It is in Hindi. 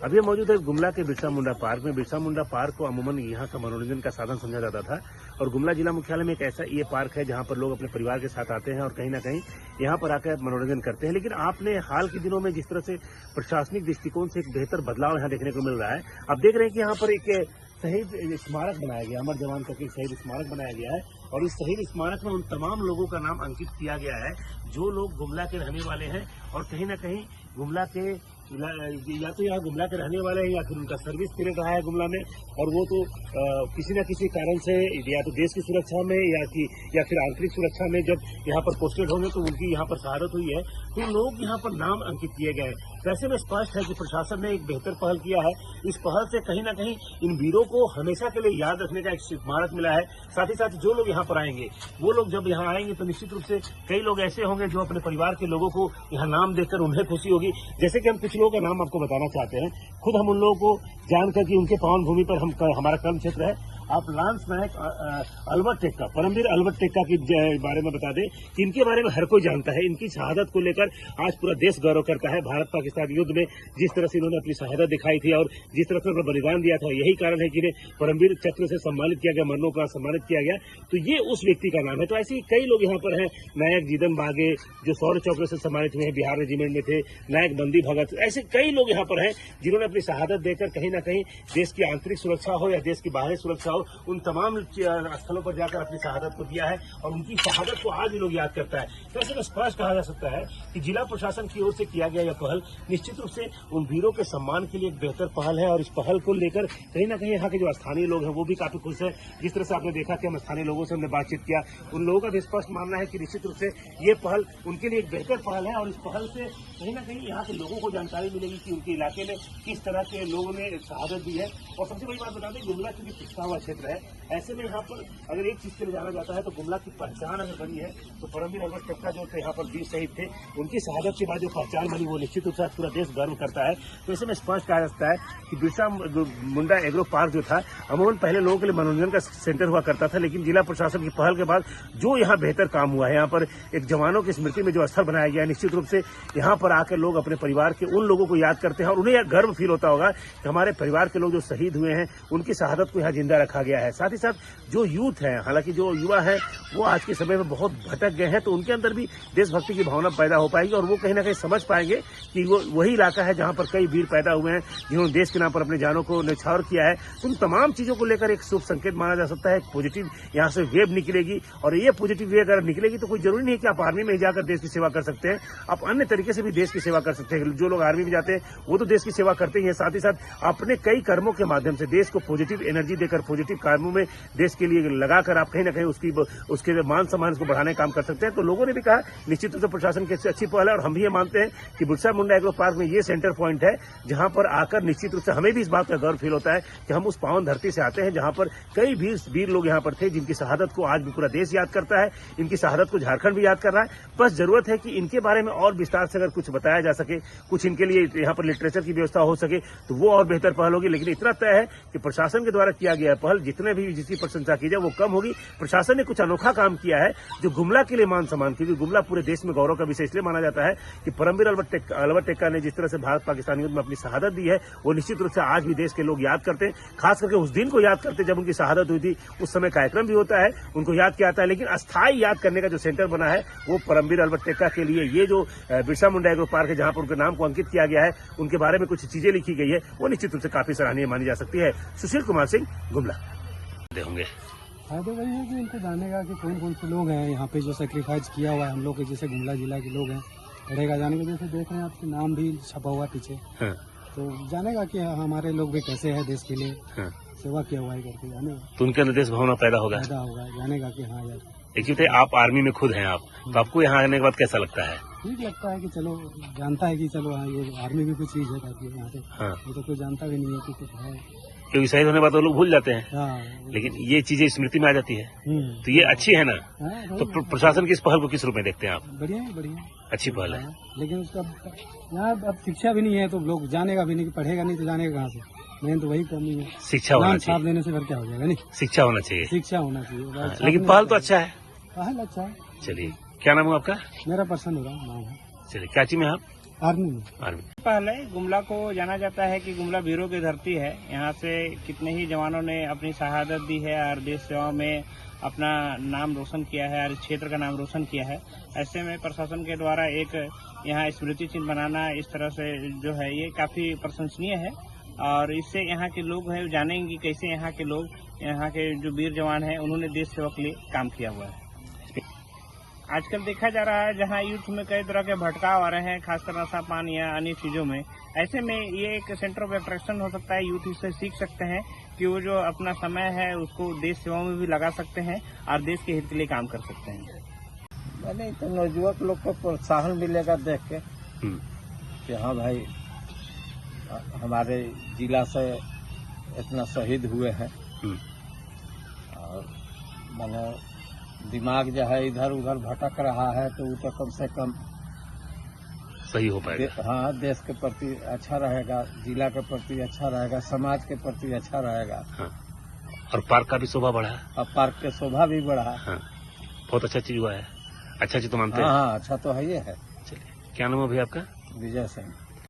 अभी हम मौजूद है गुमला के बिरसा मुंडा पार्क में। बिरसा मुंडा पार्क को अमूमन यहाँ का मनोरंजन का साधन समझा जाता था और गुमला जिला मुख्यालय में एक ऐसा ये पार्क है जहाँ पर लोग अपने परिवार के साथ आते हैं और कहीं ना कहीं यहाँ पर आकर मनोरंजन करते हैं। लेकिन आपने हाल के दिनों में जिस तरह से प्रशासनिक दृष्टिकोण से एक बेहतर बदलाव यहाँ देखने को मिल रहा है, आप देख रहे हैं कि यहाँ पर एक शहीद स्मारक बनाया गया, अमर जवान का शहीद स्मारक बनाया गया है और इस शहीद स्मारक में उन तमाम लोगों का नाम अंकित किया गया है जो लोग गुमला के रहने वाले हैं और कहीं ना कहीं गुमला के या तो यहाँ गुमला के रहने वाले हैं या फिर उनका सर्विस पीरियड रहा है गुमला में और वो तो किसी न किसी कारण से या तो देश की सुरक्षा में या फिर आंतरिक सुरक्षा में जब यहाँ पर पोस्टेड होंगे तो उनकी यहाँ पर शहादत हुई है, तो लोग यहाँ पर नाम अंकित किए गए हैं। वैसे में स्पष्ट है कि प्रशासन ने एक बेहतर पहल किया है। इस पहल से कहीं ना कहीं इन वीरों को हमेशा के लिए याद रखने का एक स्मारक मिला है। साथ ही साथ जो लोग यहाँ पर आएंगे, वो लोग जब यहाँ आएंगे तो निश्चित रूप से कई लोग ऐसे होंगे जो अपने परिवार के लोगों को यहाँ नाम देकर उन्हें खुशी होगी। जैसे कि हम कुछ लोगों का नाम आपको बताना चाहते हैं, खुद हम उन लोगों को जानकर कि उनके पावन भूमि पर हमारा कर्म क्षेत्र है। आप लांस नायक अलवर टेक्का, परमवीर अलवर टेक्का के बारे में बता दें कि इनके बारे में हर कोई जानता है। इनकी शहादत को लेकर आज पूरा देश गौरव करता है। भारत पाकिस्तान युद्ध में जिस तरह से इन्होंने अपनी शहादत दिखाई थी और जिस तरह से अपना बलिदान दिया था, यही कारण है कि इन्हें परमवीर चक्र से सम्मानित किया गया, मरणोपरांत सम्मानित किया गया। तो ये उस व्यक्ति का नाम है। तो ऐसे ही कई लोग यहाँ पर हैं, नायक जीदन बागे जो शौर्य चक्र से सम्मानित हुए हैं, बिहार रेजिमेंट में थे, नायक बंदी भगत, ऐसे कई लोग यहाँ पर हैं जिन्होंने अपनी शहादत देकर कहीं ना कहीं देश की आंतरिक सुरक्षा हो या देश की बाहरी सुरक्षा हो, उन तमाम स्थलों पर जाकर अपनी शहादत को दिया है और उनकी शहादत को आज भी लोग याद करता है। तो ऐसे में स्पष्ट कहा जा सकता है कि जिला प्रशासन की ओर से किया गया यह पहल निश्चित रूप से उन वीरों के सम्मान के लिए एक बेहतर पहल है और इस पहल को लेकर कहीं ना कहीं यहाँ के जो स्थानीय लोग हैं वो भी काफी खुश है। जिस तरह से आपने देखा कि हम स्थानीय लोगों से हमने बातचीत किया, उन लोगों का भी स्पष्ट मानना है कि निश्चित रूप से ये पहल उनके लिए एक बेहतर पहल है और इस पहल से कहीं ना कहीं यहाँ के लोगों को जानकारी मिलेगी कि उनके इलाके में किस तरह के लोगों ने शहादत दी है। और सबसे बड़ी बात बता दें, गुमला क्योंकि पिछड़ा हुआ क्षेत्र है, ऐसे में यहाँ पर अगर एक चीज के लिए जाना जाता है तो गुमला की पहचान अगर बनी है तो परमवीर अलवर टेक्का जो थे यहाँ पर वीर शहीद थे, उनकी शहादत के बाद जो पहचान बनी वो निश्चित रूप से पूरा देश गर्व करता है। तो ऐसे में स्पष्ट कहा जाता है कि बिरसा मुंडा एग्रो पार्क जो था अमूमन पहले लोगों के लिए मनोरंजन का सेंटर हुआ करता था, लेकिन जिला प्रशासन की पहल के बाद जो यहाँ बेहतर काम हुआ है, यहाँ पर एक जवानों की स्मृति में जो स्थल बनाया गया है, निश्चित रूप से यहाँ पर आकर लोग अपने परिवार के उन लोगों को याद करते हैं और उन्हें गर्व फील होता होगा कि हमारे परिवार के लोग जो शहीद हुए हैं उनकी शहादत को यहाँ जिंदा रखा गया है। साथ ही साथ जो यूथ है, हालांकि जो युवा है वो आज के समय में बहुत भटक गए हैं, तो उनके अंदर भी देशभक्ति की भावना पैदा हो पाएगी और वो कहीं ना कहीं समझ पाएंगे कि वो वही इलाका है जहां पर कई वीर पैदा हुए हैं जिन्होंने देश के नाम पर अपने जानों को न्यौछावर किया है। उन तमाम चीजों को लेकर एक शुभ संकेत माना जा सकता है, एक पॉजिटिव यहाँ से वेव निकलेगी और ये पॉजिटिव वेव अगर निकलेगी तो कोई जरूरी नहीं है कि आप आर्मी में ही जाकर देश की सेवा कर सकते हैं, आप अन्य तरीके से भी देश की सेवा कर सकते हैं। जो लोग आर्मी में जाते हैं वो तो देश की सेवा करते ही है, साथ ही साथ अपने कई कर्मों के माध्यम से देश को पॉजिटिव एनर्जी देकर पॉजिटिव कर्मों में देश के लिए लगाकर आप कहीं ना कहीं उसके मान सम्मान को बढ़ाने का काम कर सकते हैं। तो लोगों ने भी कहा निश्चित रूप से प्रशासन की अच्छी पहल है और हम भी ये मानते हैं कि बिरसा मुंडा एग्रो पार्क में ये सेंटर पॉइंट है जहां पर आकर निश्चित रूप से हमें भी इस बात का गर्व फील होता है कि हम उस पावन धरती से आते हैं जहां पर कई वीर लोग यहाँ पर थे जिनकी शहादत को आज भी पूरा देश याद करता है, इनकी शहादत को झारखंड भी याद कर रहा है। बस जरूरत है कि इनके बारे में और विस्तार से अगर कुछ बताया जा सके, कुछ इनके लिए यहाँ पर लिटरेचर की व्यवस्था हो सके तो वो और बेहतर पहल होगी। लेकिन इतना तय है कि प्रशासन के द्वारा किया गया पहल जितने भी जिसकी प्रशंसा की जाए वो कम होगी। प्रशासन ने कुछ अनोखा काम किया है जो गुमला के लिए मान सम्मान, क्योंकि गुमला पूरे देश में गौरव का विषय इसलिए माना जाता है कि परमवीर अलवर टेक्का ने जिस तरह से भारत पाकिस्तान युद्ध में अपनी शहादत दी है वो निश्चित रूप से आज भी देश के लोग याद करते हैं। खास करके उस दिन को याद करते हैं जब उनकी शहादत हुई थी, उस समय कार्यक्रम भी होता है, उनको याद किया जाता है। लेकिन अस्थायी याद करने का जो सेंटर बना है वो परमवीर अलवर टेक्का के लिए ये जो बिरसा मुंडा एग्रो पार्क है जहां पर उनके नाम को अंकित किया गया है, उनके बारे में कुछ चीजें लिखी गई है, वो निश्चित रूप से काफी सराहनीय मानी जा सकती है। सुशील कुमार सिंह, गुमला। होंगे फायदा वही है कि इनको जानेगा कि कौन कौन से लोग हैं यहाँ पे जो सेक्रीफाइस किया हुआ है हम लोग के, जैसे गुमला जिला के लोग हैं, रहेगा जाने के। जैसे देख रहे हैं आपके नाम भी छपा हुआ पीछे, हाँ। तो जानेगा कि हमारे लोग भी कैसे हैं, देश के लिए हाँ। सेवा किया हुआ है करके जानेगा, तो उनके अंदर देश भावना पैदा होगा, जानेगा कि हाँ यार। देखिए आप आर्मी में खुद हैं आप, तो आपको यहाँ आने के बाद कैसा लगता है? ठीक लगता है कि चलो जानता है कि चलो हाँ ये आर्मी भी कुछ चीज है ताकि यहाँ पे, हाँ। ये तो कोई जानता भी नहीं है कि कुछ है, क्योंकि शहीद होने के बाद वो लोग भूल जाते हैं, हाँ। लेकिन ये चीजें स्मृति में आ जाती है, तो ये अच्छी है ना। हाँ, तो प्रशासन की इस पहल को किस रूप में देखते हैं आप? बढ़िया बढ़िया, अच्छी पहल है, लेकिन उसका यहाँ अब शिक्षा भी नहीं है तो लोग जानेगा भी नहीं, कि पढ़ेगा नहीं तो जानेगा कहाँ से। मेन तो वही कमी है, शिक्षा होना चाहिए। छाप देने से फिर क्या हो जाएगा, नहीं शिक्षा होना चाहिए, लेकिन पहल तो अच्छा है, पहल अच्छा है। चलिए, क्या नाम है आपका? मेरा प्रसन्न हो रहा नाम है। चलिए, क्या चीज में आप? आर्मी में। आर्मी। पहले गुमला को जाना जाता है कि गुमला वीरों की धरती है। यहाँ से कितने ही जवानों ने अपनी शहादत दी है और देश सेवा में अपना नाम रोशन किया है और इस क्षेत्र का नाम रोशन किया है। ऐसे में प्रशासन के द्वारा एक यहाँ स्मृति चिन्ह बनाना इस तरह से जो है ये काफी प्रशंसनीय है और इससे यहाँ के लोग हैं जानेंगे कि कैसे यहाँ के लोग, यहाँ के जो वीर जवान हैं उन्होंने देश सेवा के लिए काम किया हुआ है। आजकल देखा जा रहा है जहाँ यूथ में कई तरह के भटकाव आ रहे हैं, खासकर नशा पान या अन्य चीजों में। ऐसे में ये एक सेंटर ऑफ अट्रैक्शन हो सकता है। यूथ इससे सीख सकते हैं कि वो जो अपना समय है उसको देश सेवा में भी लगा सकते हैं और देश के हित के लिए काम कर सकते हैं। मैंने तो नौजुवक लोग को प्रोत्साहन मिलेगा देख के कि हाँ भाई हमारे जिला से इतना शहीद हुए हैं और मैंने दिमाग जो है इधर उधर भटक रहा है तो वो तो कम से कम सही हो पाएगा। हाँ, देश के प्रति अच्छा रहेगा, जिला के प्रति अच्छा रहेगा, समाज के प्रति अच्छा रहेगा। हाँ। और पार्क का भी शोभा बढ़ा है। और पार्क के शोभा भी बढ़ा। हाँ। बहुत अच्छा चीज हुआ है। अच्छा चीज तो मानते हैं। हाँ, अच्छा तो है ये है। चलिए, क्या नाम है भैया आपका? विजय सिंह।